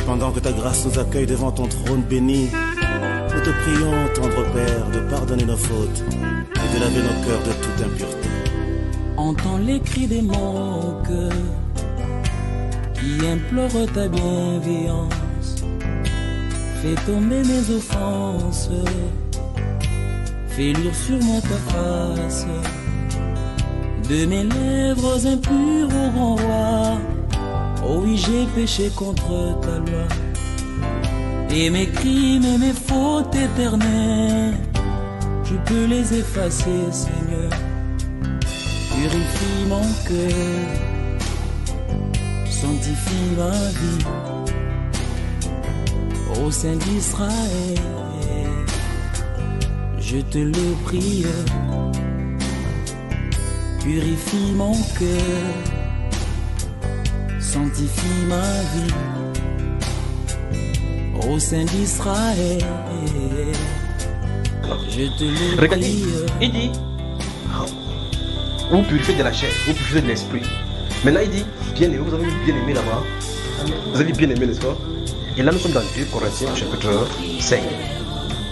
Pendant que ta grâce nous accueille devant ton trône béni, nous te prions, tendre Père, de pardonner nos fautes et de laver nos cœurs de toute impureté. Entends les cris de mon cœur qui implore ta bienveillance. Fais tomber mes offenses, fais luire sur moi ta face. De mes lèvres impures au grand roi, oh oui, j'ai péché contre ta loi. Et mes crimes et mes fautes éternelles, je peux les effacer, Seigneur. Purifie mon cœur, sanctifie ma vie, ô Saint d'Israël, je te le prie. Purifie mon cœur, sanctifie ma vie, ô Saint d'Israël, je te le prie. Regardez, il dit, vous purifiez de la chair, vous purifiez de l'esprit. Maintenant il dit, bien aimé, vous avez bien aimé là-bas. Vous avez bien aimé, n'est-ce pas? Et là nous sommes dans 2 Corinthiens chapitre 5,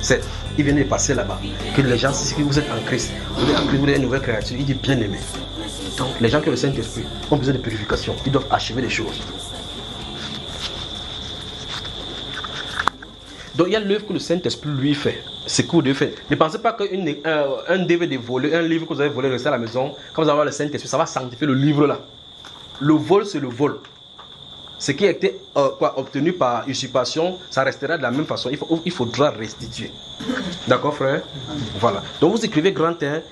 7. Il vient de passer là-bas. Que les gens, si vous êtes en Christ, vous êtes en Christ, vous êtes une nouvelle créature, il dit bien aimé. Donc les gens qui ont le Saint-Esprit ont besoin de purification. Ils doivent achever les choses. Donc il y a l'œuvre que le Saint-Esprit lui fait. C'est que vous devez faire. Ne pensez pas qu'un DVD volé, un livre que vous avez volé, resté à la maison, quand vous allez avoir le Saint-Esprit, ça va sanctifier le livre là. Le vol, c'est le vol. Ce qui a été obtenu par usurpation, ça restera de la même façon. Il faudra restituer. D'accord, frère? Voilà. Donc vous écrivez grand 1,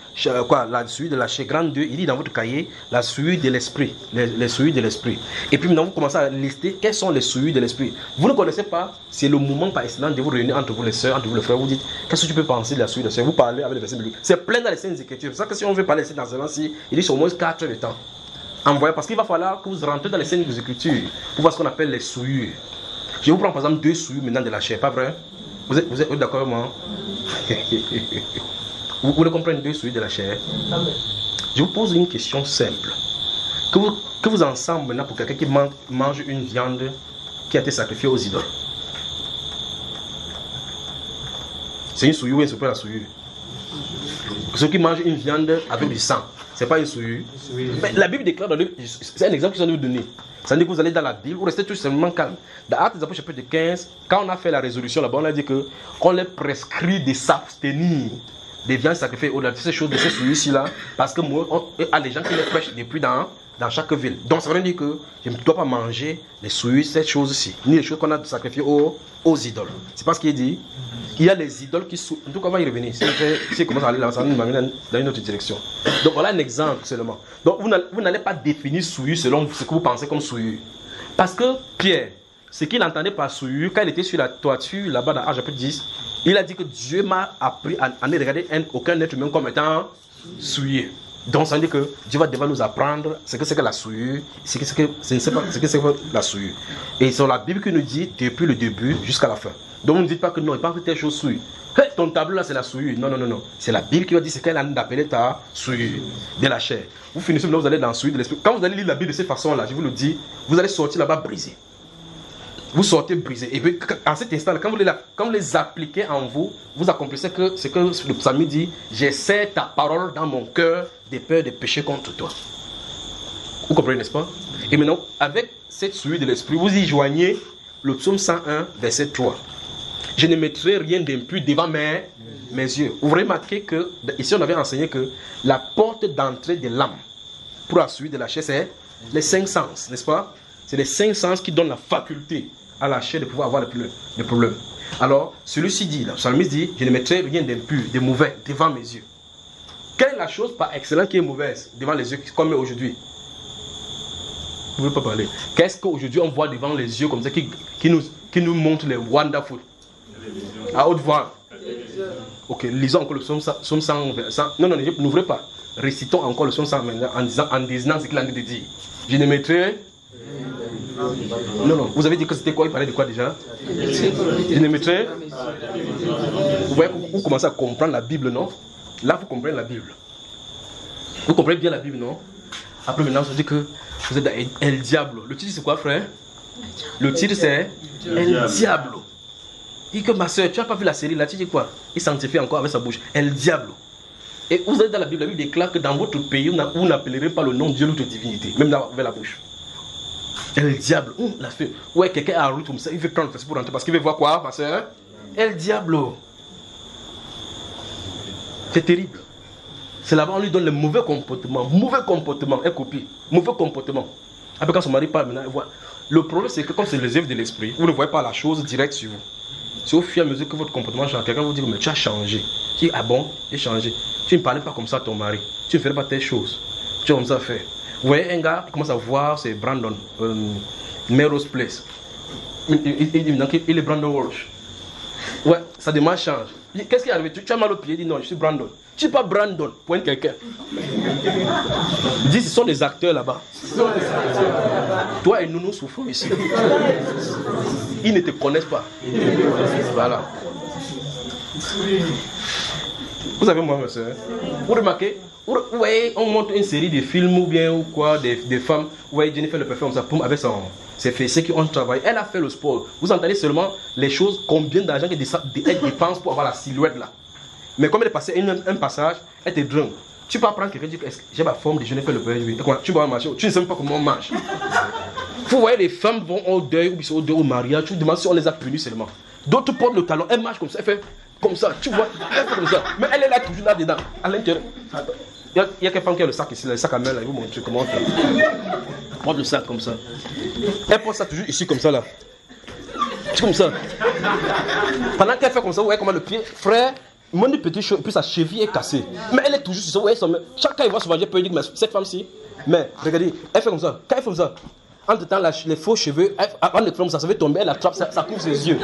la souillure de la chair, grand 2, il dit dans votre cahier, la souillure de l'esprit. Les souillures de l'esprit. Et puis maintenant vous commencez à lister quelles sont les souillures de l'esprit. Vous ne connaissez pas, c'est le moment par excellence de vous réunir entre vous les sœurs, entre vous les frères. Vous dites, qu'est-ce que tu peux penser de la souillure de l'esprit? Vous parlez avec les versets bibliques. C'est plein dans les Saintes Écritures. C'est ça que si on veut parler de cet enseignement-ci, il dit c'est au moins 4 heures de temps. Envoyez, parce qu'il va falloir que vous rentrez dans les Saintes Écritures pour voir ce qu'on appelle les souillures. Je vous prends par exemple 2 souillures maintenant de la chair, pas vrai? Vous êtes d'accord avec moi? Vous voulez comprendre 2 souillures de la chair? Je vous pose une question simple. Que vous ensemble maintenant pour quelqu'un qui mange une viande qui a été sacrifiée aux idoles. C'est une souillure ou c'est pas la souillure? Ceux qui mangent une viande avec du sang, c'est pas une souillure. Mais la Bible déclare, c'est un exemple que je vais vous donner. Ça veut dire que vous allez dans la Bible, vous restez tout simplement calme. Dans Actes des Apôtres chapitre 15, quand on a fait la résolution là-bas, on a dit qu'on les prescrit de s'abstenir des viandes sacrifiées au-delà de ces choses, de ces souillures-ci là, parce que moi, il y a des gens qui les prêchent depuis dans chaque ville. Donc ça veut dire que je ne dois pas manger les souillures, ces choses-ci, ni les choses qu'on a sacrifiées aux idoles. C'est pas ce qu'il dit. Il y a les idoles qui sont... En tout cas, on va y revenir. Si on commence à aller là, ça va nous amener dans une autre direction. Donc voilà un exemple seulement. Donc vous n'allez pas définir souillure selon ce que vous pensez comme souillure. Parce que Pierre, ce qu'il entendait par souillure, quand il était sur la toiture, là-bas dans Actes chapitre 10, il a dit que Dieu m'a appris à ne regarder aucun être humain comme étant souillé. Donc ça veut dire que Dieu va devoir nous apprendre ce que c'est que la souillure, ce que c'est que la souillure. Et c'est la Bible qui nous dit depuis le début jusqu'à la fin. Donc vous ne dites pas que non, il parle que telle chose souillure. Hey, ton tableau là c'est la souillure. Non, non, non, non. C'est la Bible qui va dire ce qu'elle a appelé ta souillure de la chair. Vous finissez maintenant, vous allez dans la souillure de l'esprit. Quand vous allez lire la Bible de cette façon là, je vous le dis, vous allez sortir là-bas brisé. Vous sortez brisé. Et puis en cet instant, quand vous les appliquez en vous, vous accomplissez que ce que le psalmiste dit, j'essaie ta parole dans mon cœur de peur de pécher contre toi. Vous comprenez, n'est-ce pas? Et maintenant, avec cette souillure de l'esprit, vous y joignez le psaume 101, verset 3. Je ne mettrai rien d'impur devant mes yeux. Vous remarquez que, ici on avait enseigné que la porte d'entrée de l'âme pour la souillure de la chair, c'est les 5 sens, n'est-ce pas? C'est les 5 sens qui donnent la faculté à la chair de pouvoir avoir le problème. Alors, celui-ci dit, le psalmiste dit, je ne mettrai rien d'impur, de mauvais devant mes yeux. Quelle est la chose par excellence qui est mauvaise devant les yeux, comme aujourd'hui? Vous ne voulez pas parler. Qu'est-ce qu'aujourd'hui on voit devant les yeux comme ça qui nous montre les wonderful? À haute voix. Ok, lisons encore le psaume 100. Non, n'ouvrez pas. Récitons encore le psaume 100 en disant ce qu'il a dit de dire. Je ne mettrai... Non, vous avez dit que c'était quoi? Il parlait de quoi déjà? Je ne mettrai... Vous voyez, vous commencez à comprendre la Bible, non? Là, vous comprenez la Bible. Vous comprenez bien la Bible, non? Après, maintenant, ça dit que vous êtes dans El Diablo. Le titre, c'est quoi, frère? Le titre c'est El Diablo. Il dit que ma soeur, tu n'as pas vu la série là, tu dis quoi? Il sanctifie encore avec sa bouche. El Diablo. Et vous êtes dans la Bible déclare que dans votre pays, vous n'appellerez pas le nom de Dieu ou de divinité, même avec la bouche. El Diablo. La soeur. Ouais, quelqu'un a route comme ça, il veut prendre le festival pour rentrer parce qu'il veut voir quoi, ma soeur? El Diablo. C'est terrible. C'est là-bas, on lui donne le mauvais comportement. Mauvais comportement, elle copie. Mauvais comportement. Après, quand son mari parle maintenant, elle voit. Le problème, c'est que comme c'est les œuvres de l'esprit, vous ne voyez pas la chose directe sur vous. C'est au fur et à mesure que votre comportement change. Quelqu'un vous dit, mais tu as changé. Tu dis, ah bon, j'ai changé. Tu ne parlais pas comme ça à ton mari. Tu ne ferais pas telle chose. Tu as comme ça fait. Vous voyez, un gars, il commence à voir, c'est Brandon, Melrose Place. Il est Brandon Walsh. Ouais, sa démarche change. Qu'est-ce qui est arrivé? Tu as mal au pied? Il dit, non, je suis Brandon. Je ne suis pas Brandon, pointe quelqu'un. Il dit, ce sont des acteurs là-bas. Toi et nous, nous souffrons ici. Ils ne te connaissent pas. Voilà. Vous savez, moi, ma soeur, vous remarquez, vous voyez, on montre une série de films ou bien ou quoi, des femmes, vous voyez, Jennifer le performe ça, avec ses fessiers qui ont travaillé. Elle a fait le sport. Vous entendez seulement les choses, combien d'argent qu'elle dépense pour avoir la silhouette là. Mais comme elle est passée un passage, elle te drôle. Tu peux apprendre quelqu'un qui dit j'ai ma forme de Jennifer le performe. Tu vas marcher, tu ne sais même pas comment on mange. Vous voyez, les femmes vont au deuil ou bien au deuil au mariage, tu te demandes si on les a punis seulement. D'autres portent le talon, elle marche comme ça, elle fait comme ça, tu vois, elle fait comme ça. Mais elle est là toujours là dedans, à l'intérieur. Il y a quelqu'un qui a le sac ici, le sac à main là, il vous montre comment on fait. Porte le sac comme ça. Elle porte ça toujours ici comme ça là. C'est comme ça. Pendant qu'elle fait comme ça, vous voyez comment le pied, frère, mon petit cheveu, puis sa cheville est cassée. Mais elle est toujours sur ça, vous voyez, chaque fois il voit son mari, il peut dire, mais cette femme-ci, mais regardez, elle fait comme ça. Quand elle fait comme ça, entre temps, les faux cheveux, avant de faire comme ça va tomber, elle attrape, ça couvre ses yeux.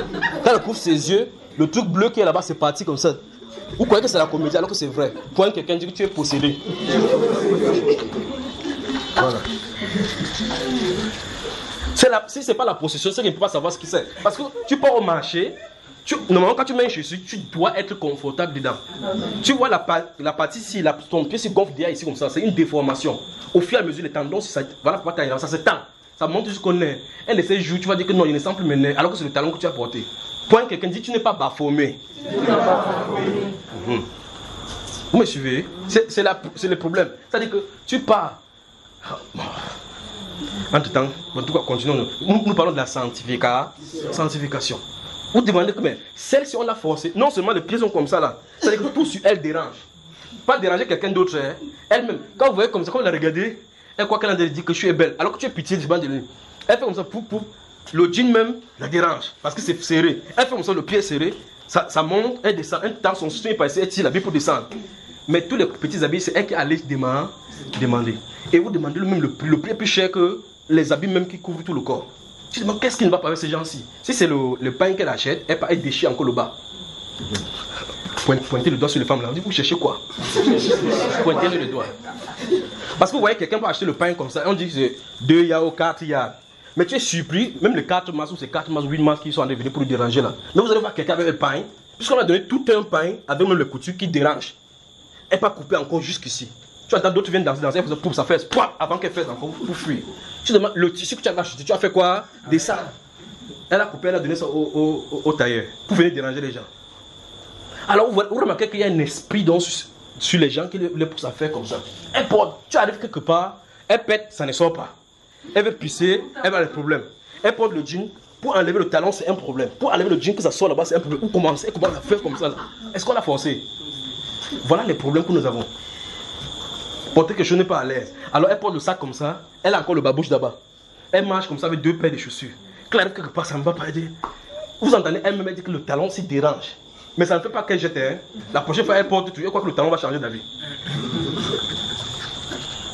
Quand elle couvre ses yeux, le truc bleu qui est là-bas, c'est parti comme ça. Vous croyez que c'est la comédie alors que c'est vrai. Quand quelqu'un dit que tu es possédé. Voilà. Si ce n'est pas la possession, c'est qu'il ne peut pas savoir ce que c'est. Parce que tu pars au marché, normalement quand tu mets un chaussure, tu dois être confortable dedans. Tu vois la partie ici, ton pied se gonfle derrière ici comme ça, c'est une déformation. Au fur et à mesure, les tendons, voilà pourquoi ça se tend. Ça monte jusqu'au nez. Un de ces jours, tu vas dire que non, il ne sent plus mes nez, alors que c'est le talon que tu as porté. Point quelqu'un dit, tu n'es pas baphomet. Vous me suivez? C'est le problème. C'est-à-dire que tu pars. Entre temps, en tout cas, continuons. Nous parlons de la sanctification. Vous demandez que celle-ci, on l'a forcée. Non seulement les pieds sont comme ça là. C'est-à-dire que tout sur elle dérange. Pas déranger quelqu'un d'autre. Hein. Elle-même. Quand vous voyez comme ça, quand vous la regardez, elle croit qu'elle a dit que je suis belle. Alors que tu es pitié du banc de lui. Elle fait comme ça, pouf. Le jean même la dérange parce que c'est serré. Elle fait comme ça, le pied est serré. Ça monte, elle descend. Un temps, son soutien est passé, elle tire l'habit pour descendre. Mais tous les petits habits, c'est elle qui allait demander. Et vous demandez même le prix plus cher que les habits même qui couvrent tout le corps. Tu te demandes qu'est-ce qui ne va pas avec ces gens-ci. Si c'est le pain qu'elle achète, elle déchire encore le bas. Pointez le doigt sur les femmes là. On dit, vous cherchez quoi? Pointez le doigt. Parce que vous voyez, quelqu'un peut acheter le pain comme ça. On dit que c'est 2 yards ou 4 yards. Mais tu es surpris, même les 4 masses ou ces 4 masses ou 8 masses qui sont en train de venir pour nous déranger là. Mais vous allez voir quelqu'un avec le pain, puisqu'on a donné tout un pain avec même le couture qui dérange. Elle n'est pas coupée encore jusqu'ici. Tu attends d'autres viennent danser, elle fait ça fait avant qu'elle fasse encore pour fuir. Tu demandes le tissu que tu as acheté, tu as fait quoi? Des sacs. Elle a coupé, elle a donné ça au tailleur pour venir déranger les gens. Alors vous remarquez qu'il y a un esprit sur les gens qui les poussent à faire comme ça. Elle porte, tu arrives quelque part, elle pète, ça ne sort pas. Elle veut pisser, elle va avoir des problèmes. Elle porte le jean, pour enlever le talon, c'est un problème. Pour enlever le jean, que ça sort là-bas, c'est un problème. Elle commence à faire comme ça là. Est-ce qu'on l'a forcé? Voilà les problèmes que nous avons. Porter quelque chose n'est pas à l'aise. Alors elle porte le sac comme ça, elle a encore le babouche là-bas. Elle marche comme ça avec 2 paires de chaussures. Quand elle arrive quelque part, ça ne va pas aider. Vous entendez, elle-même dit que le talon s'y dérange. Mais ça ne fait pas qu'elle jette. Hein. La prochaine fois, elle porte tout. Elle croit que le talon va changer d'avis.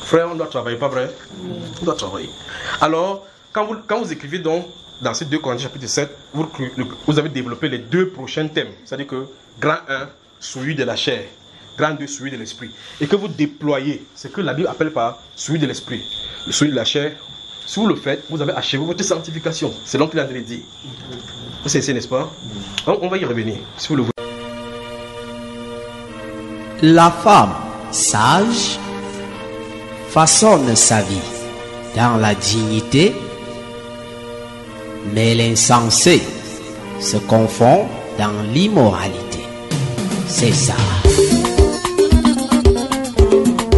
Frère, on doit travailler, pas vrai? On doit travailler. Alors, quand vous écrivez donc dans ces 2 Corinthiens chapitre 7, vous avez développé les 2 prochains thèmes. C'est-à-dire que grand 1, souillure de la chair. Grand 2, souillure de l'esprit. Et que vous déployez ce que la Bible appelle par souillure de l'esprit. Le souillure de la chair. Si vous le faites, vous avez achevé votre sanctification. C'est donc qu'il a dit. C'est n'est-ce pas? On va y revenir, si vous le voulez. La femme sage façonne sa vie dans la dignité mais l'insensé se confond dans l'immoralité. C'est ça.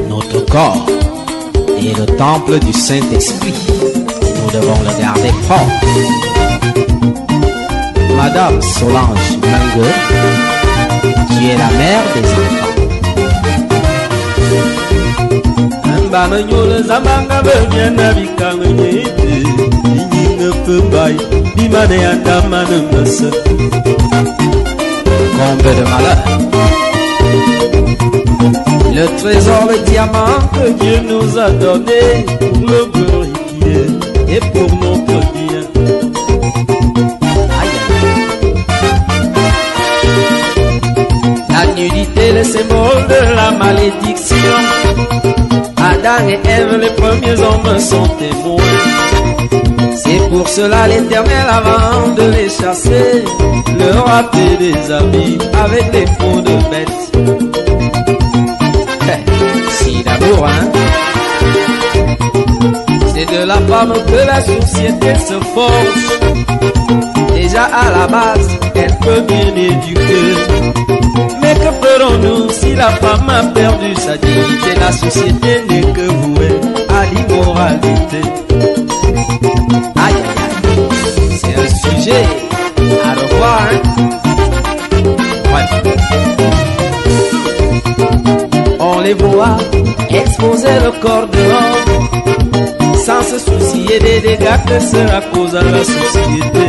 Notre corps est le temple du Saint-Esprit. Nous devons le garder propre. Madame Solange Mangue, qui est la mère des enfants. Comble de malheur. Le trésor, le diamant que Dieu nous a donné pour le glorifier et pour notre bien. Aïe, aïe. La nudité, le symbole de la malédiction. Adam et Ève, les premiers hommes, sont témoins. C'est pour cela l'Éternel, avant de les chasser, leur a fait des habits avec des peaux de bêtes. Si d'amour, hein? C'est de la femme que la société se forge. Déjà à la base, elle peut bien éduquer. Mais que ferons-nous si la femme a perdu sa dignité? La société n'est que vouée à l'immoralité. Aïe, aïe, aïe. C'est un sujet à revoir, hein? Ouais. On les voit exposer le corps de l'homme sans se soucier des dégâts que cela cause à la société.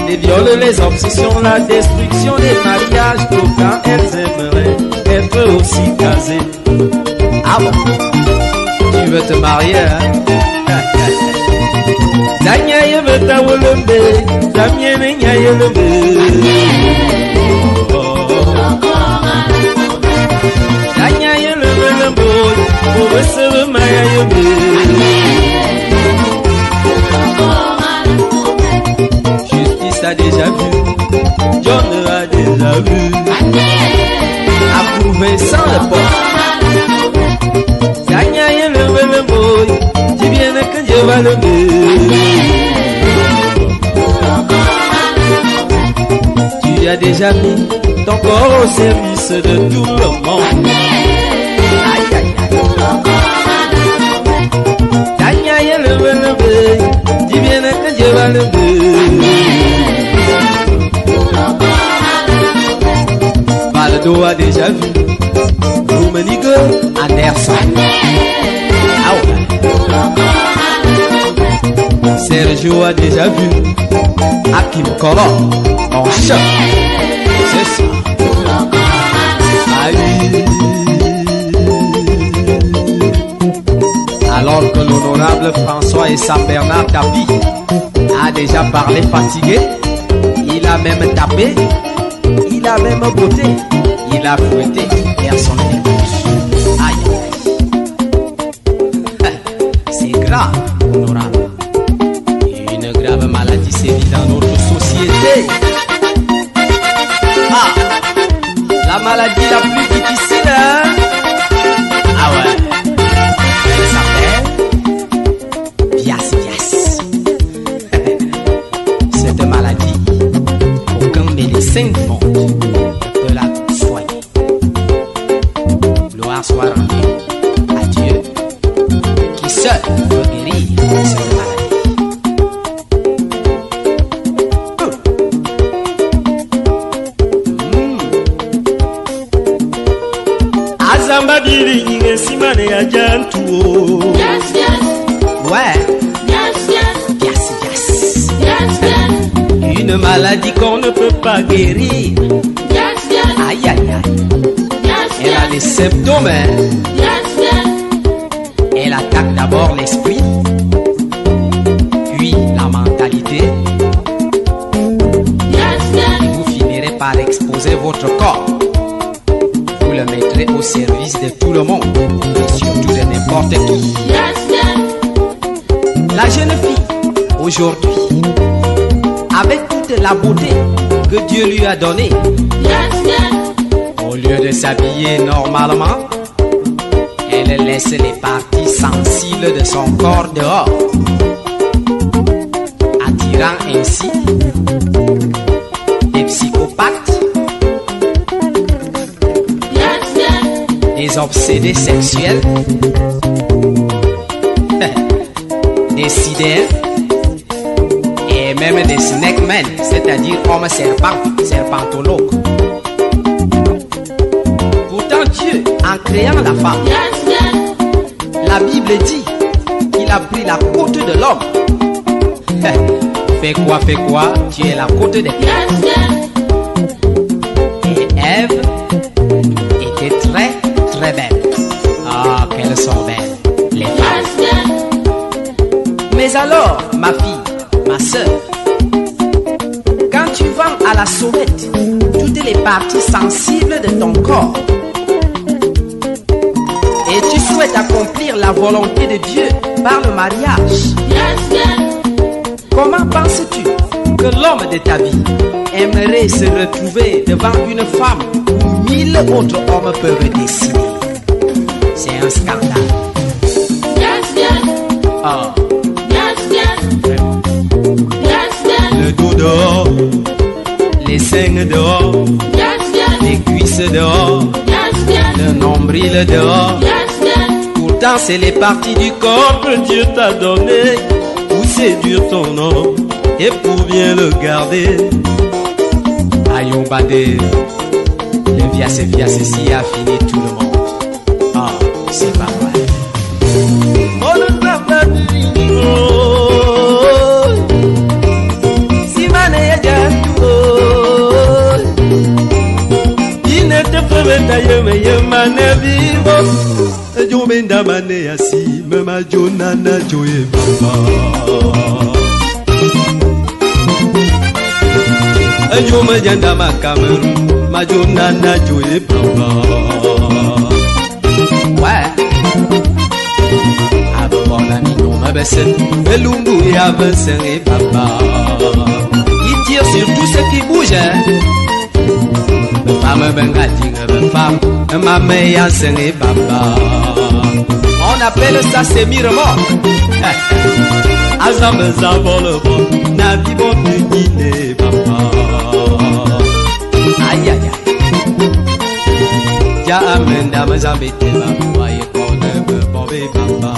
Les viols, les obsessions, la destruction des mariages, pourtant elles aimeraient être aussi casées. Ah bon? Tu veux te marier, hein? Danyaye beta wolombe, damyene nyaye lombe. Danyaye lombe lombe, obesebe maya yombe. Justice a déjà vu, John a déjà vu. Approuvé sans le port. Danyaye lombe lombe, dis bien que Dieu va lever. Tu as déjà mis ton corps au service de tout le monde. Aïe, aïe, aïe. Danyaye leve, dis bien que Dieu va lever. Baldo a déjà vu Rummenigge, Anderson. Ah ouais. Sergio a déjà vu Hakim Kolor en choc. C'est ça. Aïe. Alors que l'honorable François et Saint-Bernard Tapie a déjà parlé fatigué, il a même tapé, il a même botté, il a fouetté, personne n'écoute. Aïe. C'est grave, honorable. Une grave maladie sévit dans notre société. Ah, la maladie la plus difficile, hein? Ah ouais. Elle s'appelle Bias. Cette maladie, aucun médecin du monde ne peut la soigner. Gloire soit rendue à Dieu, qui seul peut guérir cette maladie. Ouais. Une maladie qu'on ne peut pas guérir. Aïe, aïe, aïe. Elle a des symptômes, hein? Elle attaque d'abord l'esprit, puis la mentalité, et vous finirez par exposer votre corps. Vous le mettrez au service de tout le monde, et surtout de n'importe qui. La jeune fille, aujourd'hui, avec toute la beauté que Dieu lui a donnée, au lieu de s'habiller normalement, elle laisse les parties sensibles de son corps dehors. Adieu tyrans ainsi, des psychopathes, des obsédés sexuels, des sidères et même des snakemen, c'est-à-dire hommes serpents, serpentologues. Pourtant Dieu, en créant la femme, la Bible dit qu'il a pris la côte de l'homme. Fais quoi, tu es la côte des femmes. Et Ève était très très belle. Ah, qu'elles sont belles, les femmes. Mais alors, ma fille, ma soeur, quand tu vends à la sauvette toutes les parties sensibles de ton corps et tu souhaites accomplir la volonté de Dieu par le mariage, comment penses-tu que l'homme de ta vie aimerait se retrouver devant une femme où 1000 autres hommes peuvent décider? C'est un scandale. Oh. Le dos dehors, les seins dehors, les cuisses dehors, le nombril dehors. Pourtant c'est les parties du corps que Dieu t'a donné pour séduire ton homme et pour bien le garder. Ayon badé, le viace si a fini tout le monde. Ah, c'est pas vrai. Oh, le si mané il ne te fait tailler mais il m'a vivo. Jo benda mané asi me ma jonana joye baba. Jo me janda ma Cameroun ma jonana joye baba. Ouais. Ma besen, Belungu et Abensen et papa. Il tire sur tout ce qui bouge. Femme bengatine, femme, ma meilleure et papa. On appelle ça semi-remorque. Azam zavole bon, nabi bon de Guinée, papa. Aïe aïe aïe. Ya amenda mazambete, papa, et qu'on ne peut pas, papa.